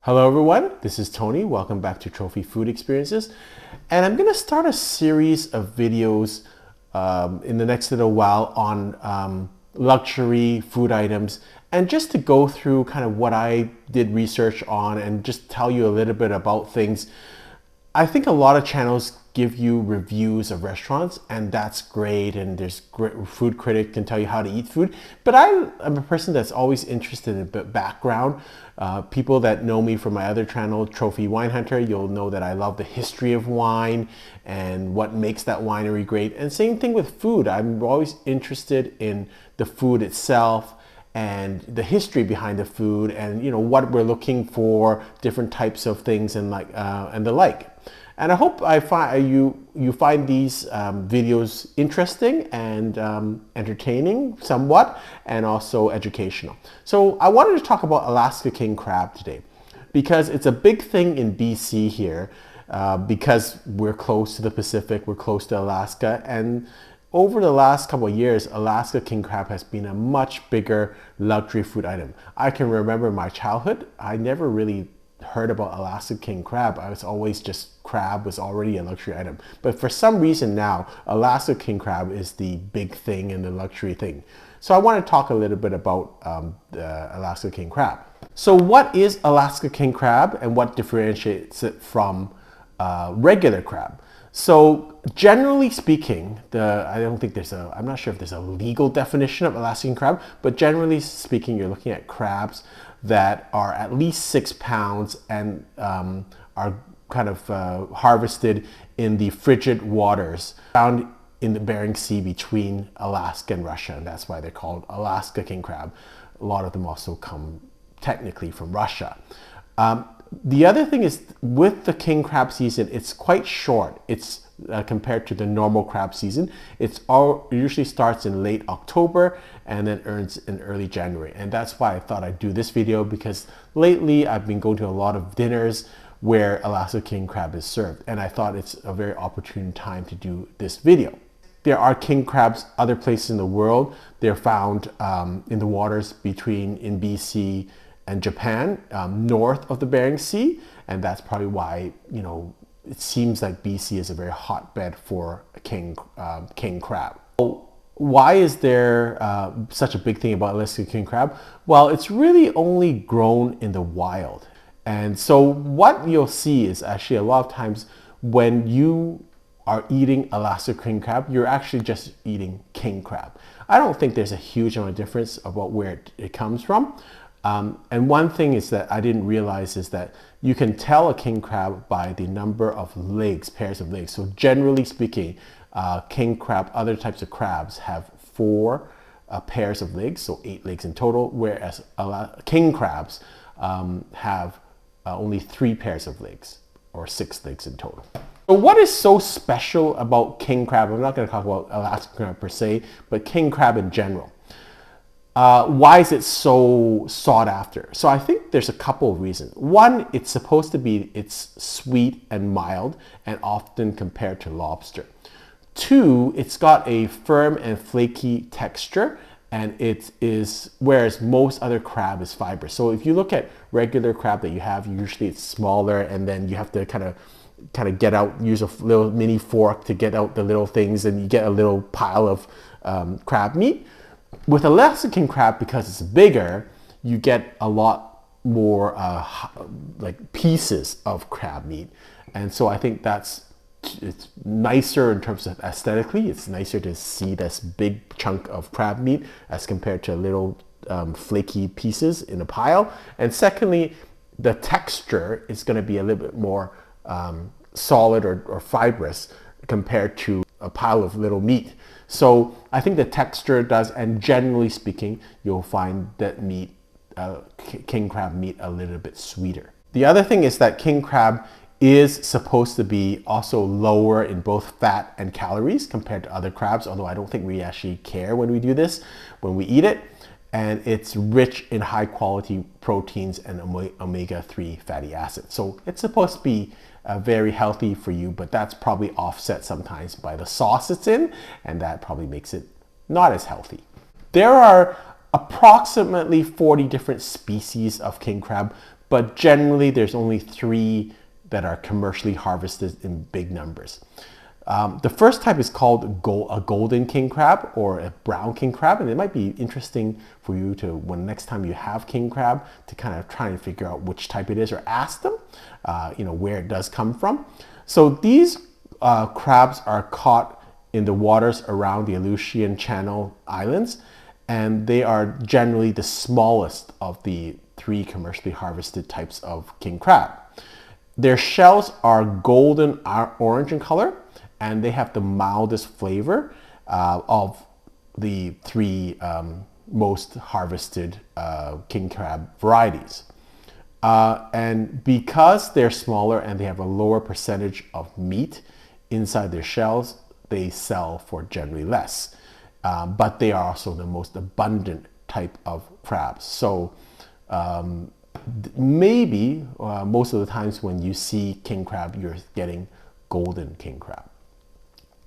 Hello everyone, this is Tony. Welcome back to Trophy Food Experiences. And I'm going to start a series of videos in the next little while on luxury food items, and just to go through kind of what I did research on and just tell you a little bit about things. I think a lot of channels give you reviews of restaurants, and that's great, and there's great food critic can tell you how to eat food, but I am a person that's always interested in background. People that know me from my other channel, Trophy Wine Hunter, you'll know that I love the history of wine and what makes that winery great. And same thing with food. I'm always interested in the food itself and the history behind the food, and what we're looking for, different types of things, and and the like. And I hope you find these videos interesting and entertaining somewhat, and also educational. So I wanted to talk about Alaska king crab today, because it's a big thing in BC here, because we're close to the Pacific, we're close to Alaska, and over the last couple of years, Alaska king crab has been a much bigger luxury food item. I can remember in my childhood, I never really heard about Alaska king crab. I was always just crab was already a luxury item. But for some reason now, Alaska king crab is the big thing and the luxury thing. So I want to talk a little bit about the Alaska king crab. So what is Alaska king crab, and what differentiates it from regular crab? So generally speaking, I'm not sure if there's a legal definition of Alaska king crab, but generally speaking, you're looking at crabs that are at least 6 pounds and are kind of harvested in the frigid waters found in the Bering Sea between Alaska and Russia, and that's why they're called Alaska king crab. A lot of them also come technically from Russia. The other thing is, with the king crab season, it's quite short. It's compared to the normal crab season. It usually starts in late October and then ends in early January. And that's why I thought I'd do this video, because lately I've been going to a lot of dinners where Alaska king crab is served, and I thought it's a very opportune time to do this video. There are king crabs other places in the world. They're found in the waters in BC and Japan, north of the Bering Sea, and that's probably why it seems like BC is a very hotbed for king crab. So why is there such a big thing about Alaska king crab? Well, it's really only grown in the wild, and so what you'll see is actually a lot of times when you are eating Alaska king crab, you're actually just eating king crab. I don't think there's a huge amount of difference about where it comes from. And one thing is that I didn't realize is that you can tell a king crab by the number of legs, pairs of legs. So generally speaking, king crab, other types of crabs have 4 pairs of legs, so 8 legs in total, whereas king crabs have only 3 pairs of legs, or 6 legs in total. So what is so special about king crab? I'm not going to talk about Alaska crab per se, but king crab in general. Why is it so sought after? So I think there's a couple of reasons. One, it's sweet and mild, and often compared to lobster. 2, it's got a firm and flaky texture, and whereas most other crab is fibrous. So if you look at regular crab that you have, usually it's smaller, and then you have to kind of get out, use a little mini fork to get out the little things, and you get a little pile of crab meat. With Alaska king crab, because it's bigger, you get a lot more like pieces of crab meat, and so I think it's nicer in terms of aesthetically. It's nicer to see this big chunk of crab meat as compared to little flaky pieces in a pile. And secondly, the texture is going to be a little bit more solid or fibrous compared to a pile of little meat. So I think the texture does, and generally speaking, you'll find that king crab meat a little bit sweeter. The other thing is that king crab is supposed to be also lower in both fat and calories compared to other crabs, although I don't think we actually care when we do this, when we eat it. And it's rich in high quality proteins and omega-3 fatty acids. So it's supposed to be very healthy for you, but that's probably offset sometimes by the sauce it's in, and that probably makes it not as healthy. There are approximately 40 different species of king crab, but generally there's only 3 that are commercially harvested in big numbers. The first type is called a golden king crab or a brown king crab, and it might be interesting for you to, when next time you have king crab, to kind of try and figure out which type it is or ask them, where it does come from. So these crabs are caught in the waters around the Aleutian Channel Islands, and they are generally the smallest of the 3 commercially harvested types of king crab. Their shells are golden orange in color, and they have the mildest flavor of the 3 most harvested king crab varieties. And because they're smaller and they have a lower percentage of meat inside their shells, they sell for generally less. But they are also the most abundant type of crabs. So maybe most of the times when you see king crab, you're getting golden king crab.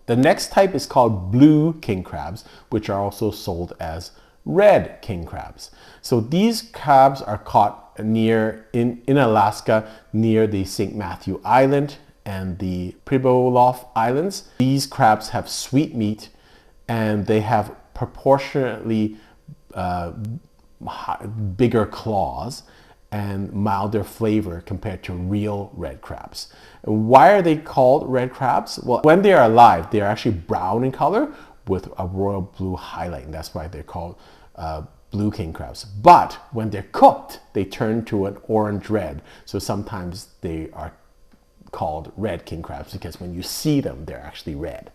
The next type is called blue king crabs, which are also sold as red king crabs. So these crabs are caught in Alaska near the St. Matthew Island and the Pribilof Islands. These crabs have sweet meat, and they have proportionately bigger claws and milder flavor compared to real red crabs. Why are they called red crabs? Well, when they are alive, they are actually brown in color with a royal blue highlight, and that's why they're called blue king crabs. But when they're cooked, they turn to an orange red. So sometimes they are called red king crabs because when you see them, they're actually red.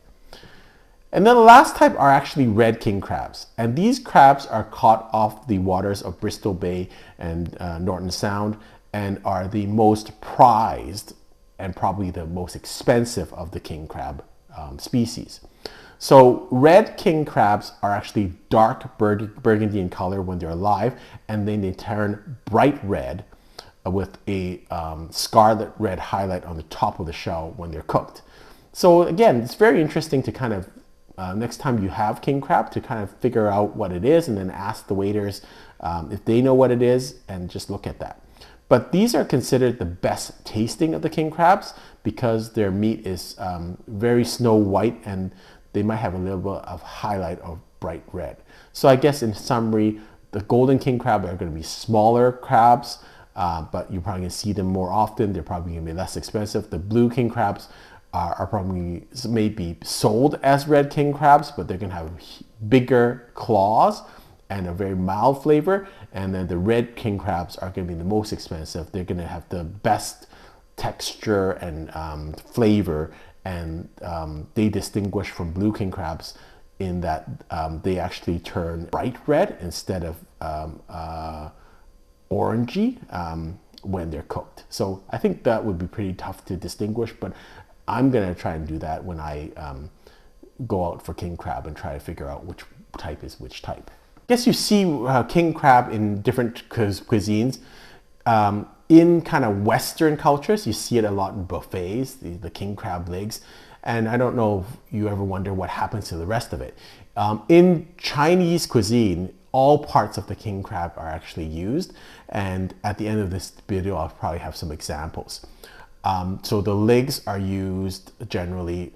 And then the last type are actually red king crabs. And these crabs are caught off the waters of Bristol Bay and Norton Sound, and are the most prized and probably the most expensive of the king crab species. So red king crabs are actually dark burgundy in color when they're alive, and then they turn bright red with a scarlet red highlight on the top of the shell when they're cooked. So again, it's very interesting to kind of next time you have king crab, to kind of figure out what it is and then ask the waiters if they know what it is, and just look at that. But these are considered the best tasting of the king crabs because their meat is very snow white, and they might have a little bit of highlight of bright red. So I guess in summary, the golden king crab are going to be smaller crabs, but you're probably going to see them more often. They're probably going to be less expensive. The blue king crabs are probably maybe sold as red king crabs, but they're going to have bigger claws and a very mild flavor. And then the red king crabs are going to be the most expensive. They're going to have the best texture and flavor, and they distinguish from blue king crabs in that they actually turn bright red instead of orangey when they're cooked. So I think that would be pretty tough to distinguish, but I'm going to try and do that when I go out for king crab and try to figure out which type is which type. I guess you see king crab in different cuisines. In kind of Western cultures, you see it a lot in buffets, the king crab legs. And I don't know if you ever wonder what happens to the rest of it. In Chinese cuisine, all parts of the king crab are actually used. And at the end of this video, I'll probably have some examples. So the legs are used generally,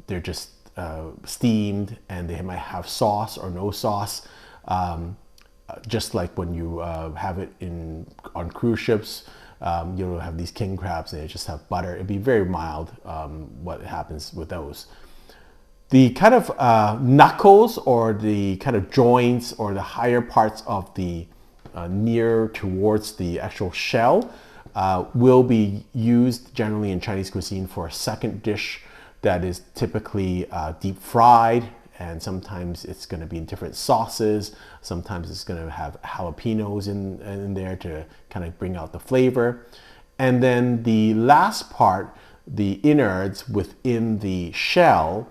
they're just steamed, and they might have sauce or no sauce. Just like when you have it on cruise ships, you'll have these king crabs and they just have butter. It'd be very mild what happens with those. The kind of knuckles or the kind of joints or the higher parts of the near towards the actual shell will be used generally in Chinese cuisine for a second dish that is typically deep fried, and sometimes it's going to be in different sauces. Sometimes it's going to have jalapenos in there to kind of bring out the flavor. And then the last part, the innards within the shell,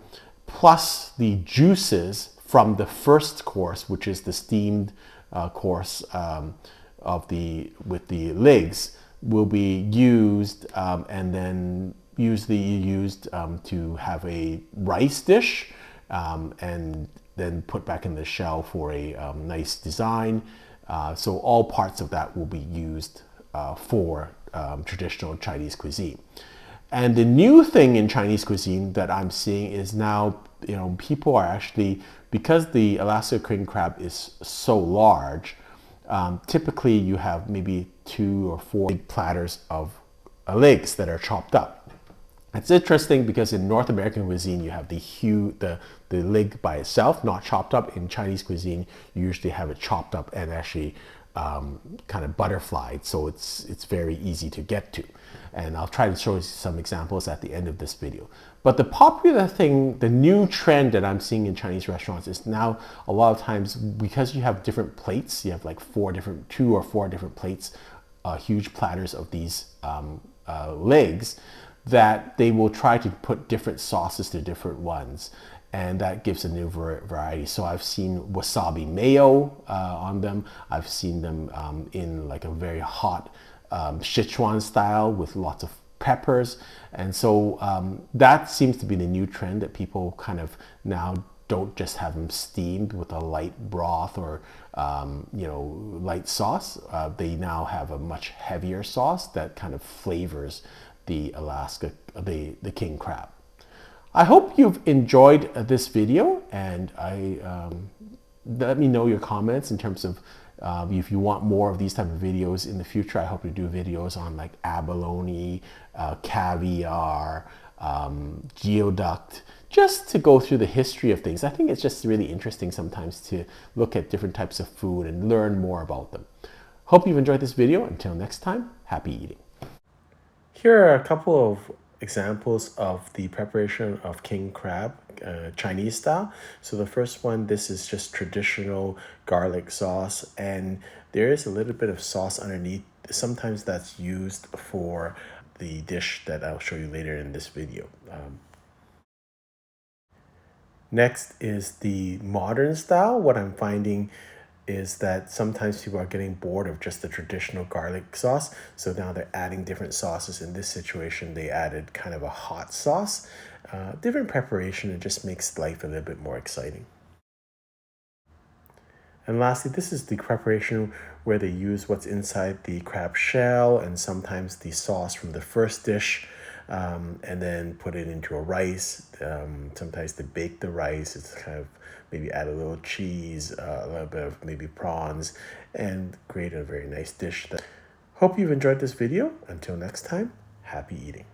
plus the juices from the first course, which is the steamed course with the legs, will be used and then usually used to have a rice dish and then put back in the shell for a nice design. So all parts of that will be used for traditional Chinese cuisine. And the new thing in Chinese cuisine that I'm seeing is now, people are actually, because the Alaska king crab is so large, typically you have maybe 2 or 4 big platters of legs that are chopped up. It's interesting because in North American cuisine, you have the leg by itself, not chopped up. In Chinese cuisine, you usually have it chopped up and actually kind of butterflied, so it's very easy to get to. And I'll try to show you some examples at the end of this video. But the popular thing, the new trend that I'm seeing in Chinese restaurants is now a lot of times, because you have different plates, you have like 2 or 4 different plates, huge platters of these legs, that they will try to put different sauces to different ones, and that gives a new variety. So I've seen wasabi mayo on them. I've seen them in like a very hot Sichuan style with lots of peppers. And so that seems to be the new trend, that people kind of now don't just have them steamed with a light broth or light sauce. They now have a much heavier sauce that kind of flavors the the king crab. I hope you've enjoyed this video, and let me know your comments in terms of if you want more of these type of videos in the future. I hope to do videos on like abalone, caviar, geoduck, just to go through the history of things. I think it's just really interesting sometimes to look at different types of food and learn more about them. Hope you've enjoyed this video. Until next time, happy eating. Here are a couple of examples of the preparation of king crab, Chinese style. So the first one, this is just traditional garlic sauce, and there is a little bit of sauce underneath. Sometimes that's used for the dish that I'll show you later in this video. Next is the modern style. What I'm finding is that sometimes people are getting bored of just the traditional garlic sauce, so now they're adding different sauces. In this situation, they added kind of a hot sauce. Different preparation, it just makes life a little bit more exciting. And lastly, this is the preparation where they use what's inside the crab shell and sometimes the sauce from the first dish, and then put it into a rice. Sometimes they bake the rice. It's kind of maybe add a little cheese, a little bit of maybe prawns, and create a very nice dish. Hope you've enjoyed this video. Until next time, happy eating.